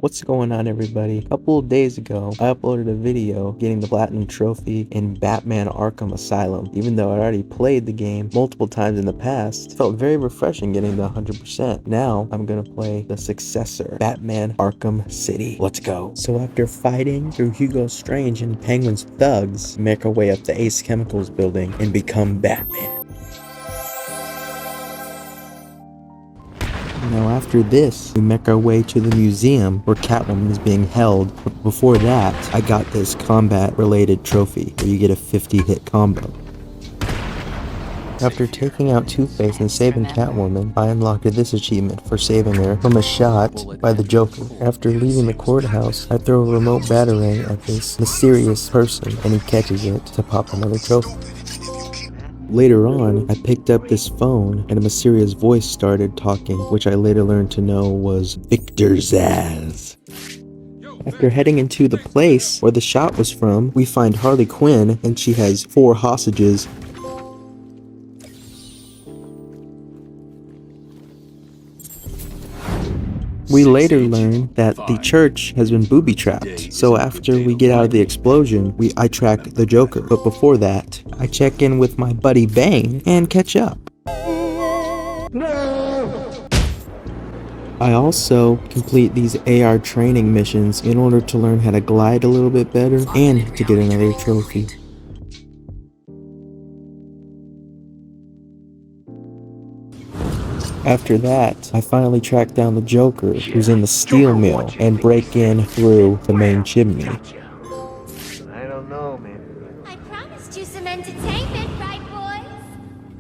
What's going on, everybody? A couple of days ago, I uploaded a video getting the Platinum Trophy in Batman Arkham Asylum. Even though I already played the game multiple times in the past, it felt very refreshing getting the 100%. Now, I'm gonna play the successor, Batman Arkham City. Let's go. So after fighting through Hugo Strange and Penguin's thugs, make our way up the Ace Chemicals building and become Batman. Now after this, we make our way to the museum where Catwoman is being held, but before that, I got this combat-related trophy where you get a 50-hit combo. After taking out Two-Face and saving Catwoman, I unlocked this achievement for saving her from a shot by the Joker. After leaving the courthouse, I throw a remote batarang at this mysterious person and he catches it to pop another trophy. Later on, I picked up this phone and a mysterious voice started talking, which I later learned to know was Victor Zsasz. After heading into the place where the shot was from, we find Harley Quinn and she has 4 hostages. We later learn that the church has been booby-trapped, so after we get out of the explosion, I track the Joker. But before that, I check in with my buddy Bane and catch up. No! I also complete these AR training missions in order to learn how to glide a little bit better and to get another trophy. After that, I finally track down the Joker, who's in the steel mill, and break in through the main chimney. I don't know, man. I promised you some entertainment, right,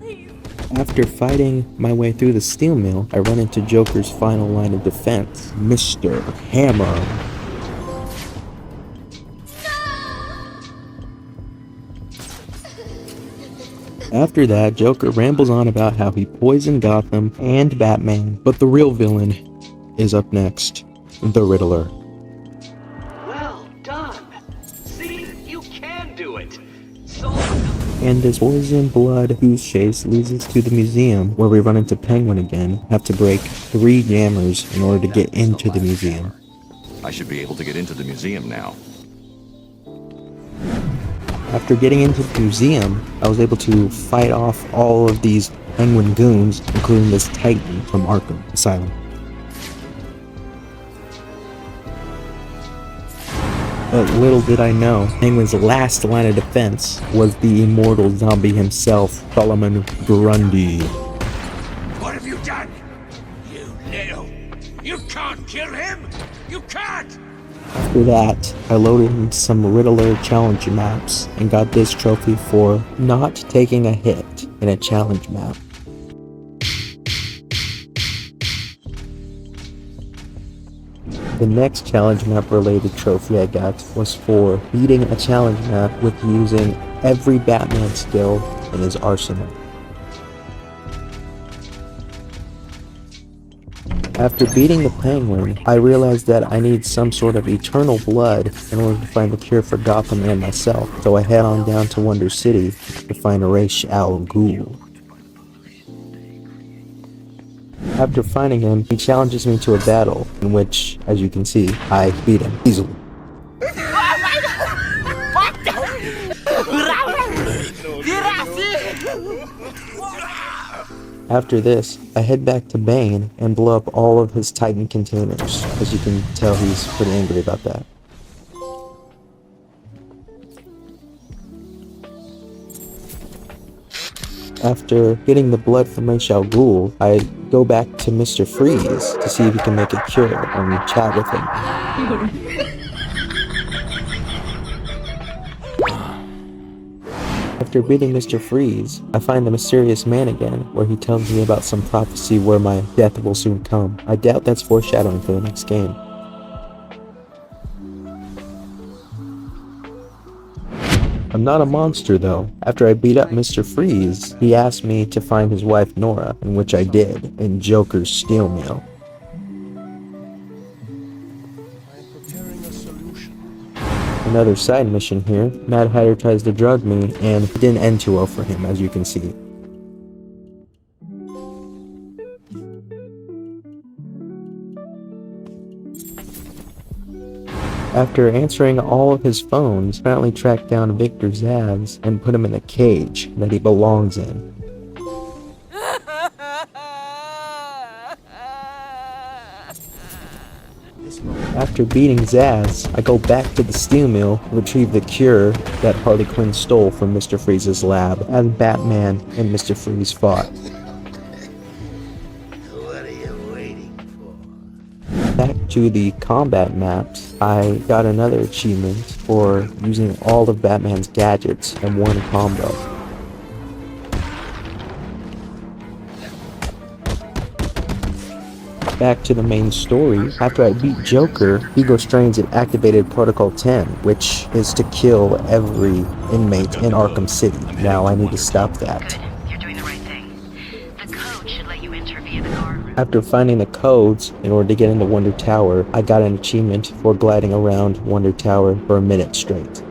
boys? After fighting my way through the steel mill, I run into Joker's final line of defense, Mr. Hammer. After that, Joker rambles on about how he poisoned Gotham and Batman, but the real villain is up next, the Riddler. Well done. See, you can do it. So. And this poison blood goose chase leads us to the museum, where we run into Penguin again, have to break 3 jammers in order to get into the museum. I should be able to get into the museum now. After getting into the museum, I was able to fight off all of these Penguin goons, including this Titan from Arkham Asylum. But little did I know, Penguin's last line of defense was the immortal zombie himself, Solomon Grundy. What have you done? You little... You can't kill him! You can't! After that, I loaded in some Riddler challenge maps and got this trophy for not taking a hit in a challenge map. The next challenge map related trophy I got was for beating a challenge map with using every Batman skill in his arsenal. After beating the Penguin, I realized that I need some sort of eternal blood in order to find the cure for Gotham and myself, so I head on down to Wonder City to find Ra's al Ghul. After finding him, he challenges me to a battle, in which, as you can see, I beat him easily. After this, I head back to Bane and blow up all of his Titan containers. As you can tell, he's pretty angry about that. After getting the blood from Ra's al Ghul, I go back to Mr. Freeze to see if he can make a cure and chat with him. After beating Mr. Freeze, I find the mysterious man again, where he tells me about some prophecy where my death will soon come. I doubt that's foreshadowing for the next game. I'm not a monster though. After I beat up Mr. Freeze, he asked me to find his wife Nora, in which I did, in Joker's steel mill. Another side mission here, Mad Hatter tries to drug me, and it didn't end too well for him, as you can see. After answering all of his phones, I finally tracked down Victor Zsasz and put him in a cage that he belongs in. After beating Zsasz, I go back to the steel mill to retrieve the cure that Harley Quinn stole from Mr. Freeze's lab, as Batman and Mr. Freeze fought. What are you waiting for? Back to the combat maps, I got another achievement for using all of Batman's gadgets in one combo. Back to the main story, after I beat Joker, Hugo Strange had activated Protocol 10, which is to kill every inmate in Arkham City. Now I need to stop that. Good. You're doing the right thing. The code should let you enter via the guard. After finding the codes in order to get into Wonder Tower, I got an achievement for gliding around Wonder Tower for a minute straight.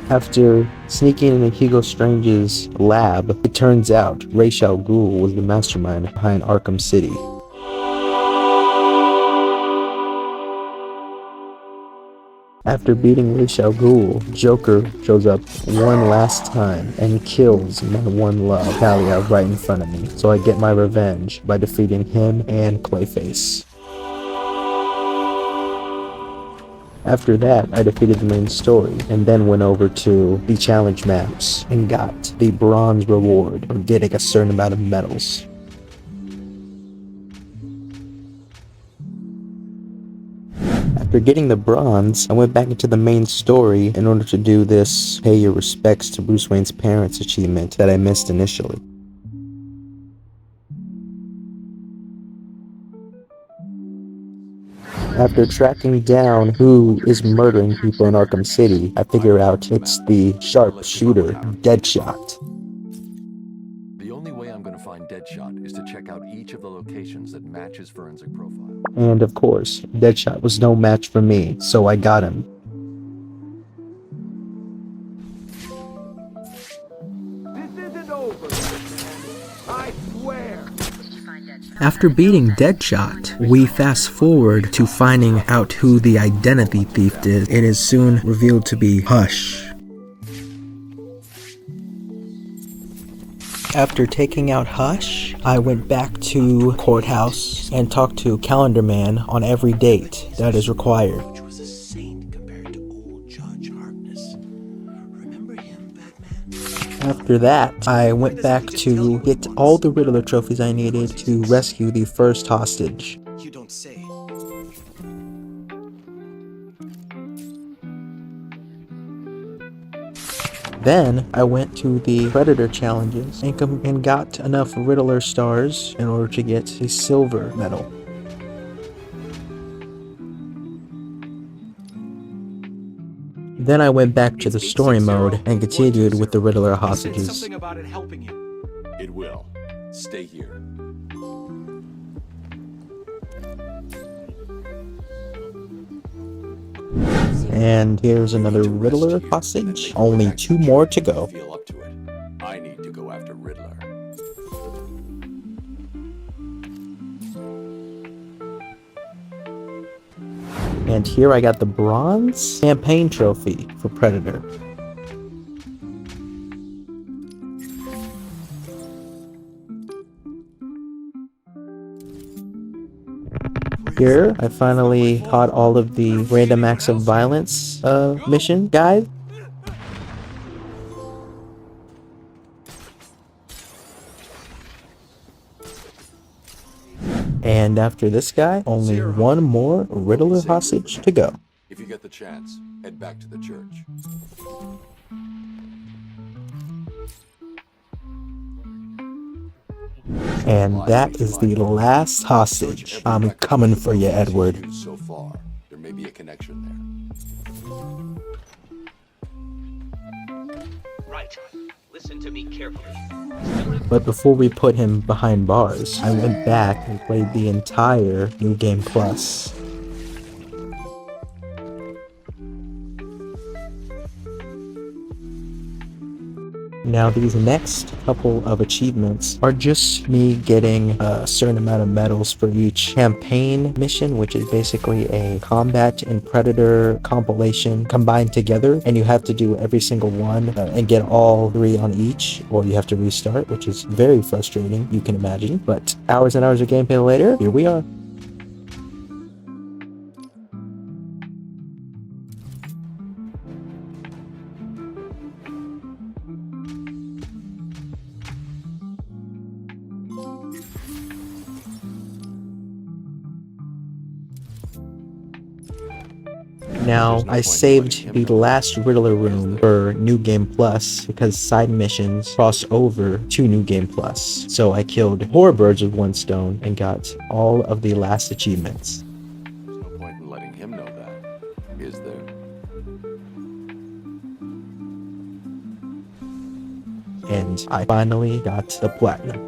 After sneaking into Hugo Strange's lab, it turns out Ra's al Ghul was the mastermind behind Arkham City. After beating Ra's al Ghul, Joker shows up one last time and kills my one love, Talia, right in front of me. So I get my revenge by defeating him and Clayface. After that, I defeated the main story, and then went over to the challenge maps, and got the bronze reward for getting a certain amount of medals. After getting the bronze, I went back into the main story in order to do this pay your respects to Bruce Wayne's parents achievement that I missed initially. After tracking down who is murdering people in Arkham City, I figure out it's the sharpshooter, Deadshot. The only way I'm going to find Deadshot is to check out each of the locations that match his forensic profile. And of course, Deadshot was no match for me, so I got him. This isn't over, man. I swear. After beating Deadshot, we fast forward to finding out who the identity thief is. It is soon revealed to be Hush. After taking out Hush, I went back to courthouse and talked to Calendar Man on every date that is required. Which was a saint compared to old Judge Harkness. Remember him, Batman? After that, I went back to get all the Riddler trophies I needed to rescue the first hostage. You don't say. Then, I went to the Predator challenges and got enough Riddler stars in order to get a silver medal. Then I went back to the story mode and continued with the Riddler hostages. Something about it helping him. It will. Stay here. And here's another Riddler hostage. Only 2 more to go. Feel up to it. I need to go after Riddler. And here I got the bronze campaign trophy for Predator. Here, I finally caught all of the random acts of violence mission guide. And after this guy, only 1 more Riddler hostage to go. If you get the chance, head back to the church. And that is the last hostage. I'm coming for you, Edward. So far, there may be a connection there. Right. Listen to me carefully. But before we put him behind bars, I went back and played the entire New Game Plus. Now these next couple of achievements are just me getting a certain amount of medals for each campaign mission, which is basically a combat and predator compilation combined together, and you have to do every single one and get all 3 on each, or you have to restart, which is very frustrating, you can imagine. But hours and hours of gameplay later, here we are. Now, I saved the last Riddler room for New Game Plus because side missions cross over to New Game Plus. So I killed 4 birds with 1 stone and got all of the last achievements. There's no point in letting him know that, is there? And I finally got the platinum.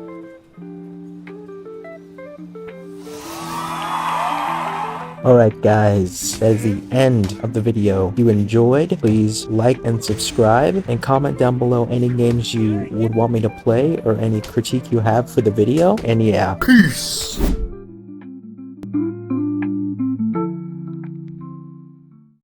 Alright guys, that is the end of the video. If you enjoyed, please like and subscribe, and comment down below any games you would want me to play or any critique you have for the video. And yeah, peace!